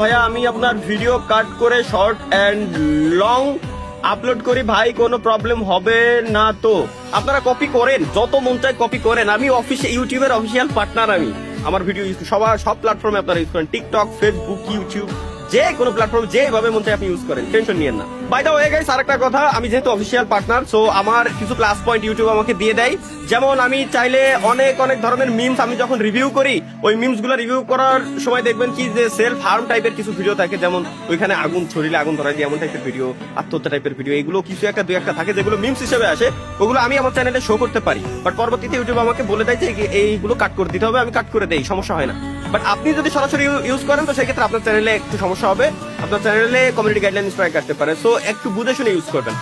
ভাইয়া আমি আপনার ভিডিও কাট করে শর্ট এন্ড লং আপলোড করি ভাই, কোনো প্রবলেম হবে না তো? আপনারা কপি করেন, যত মন চায় কপি করেন। আমি ইউটিউবের অফিসিয়াল পার্টনার। আমি আমার ভিডিও সব প্ল্যাটফর্মে আপনারা ইউজ করেন, টিকটক, ফেসবুক, ইউটিউব, যে কোনো প্ল্যাটফর্ম যেভাবে মন চায় আপনি ইউজ করেন, টেনশন নিয়েন না। বাই দ্য ওয়ে গাইস, আরেকটা কথা, আমি যেহেতু অফিসিয়াল পার্টনার, সো আমার কিছু প্লাস পয়েন্ট ইউটিউব আমাকে দিয়ে দেয়। যেমন আমি চাইলে অনেক অনেক ধরনের মিমস আমি যখন রিভিউ করি, ওই মিমস গুলো রিভিউ করার সময় দেখবেন কি যে সেলফ হার্ম টাইপের কিছু ভিডিও থাকে, যেমন ওইখানে আগুন ছড়িলে আগুন ধরাই দিয়ে এমন টাইপের ভিডিও, আত্মহত্যা টাইপের ভিডিও, এগুলো কিছু একটা দুই একটা থাকে যেগুলো মিমস হিসেবে আসে, ওগুলো আমি আমার চ্যানেলে শো করতে পারি। বাট পরবর্তীতে ইউটিউব আমাকে বলে দেয় যে এইগুলো কাট করে দিতে হবে, আমি কাট করে দেই, সমস্যা হয় না। বাট আপনি যদি সরাসরি ইউজ করেন তো সেক্ষেত্রে আপনার চ্যানেলে একটু সমস্যা হবে, আপনার চ্যানেলে কমিউনিটি গাইডলাইন স্ট্রাইক আসতে পারে। সো একটু বুঝে শুনে ইউজ করবেন।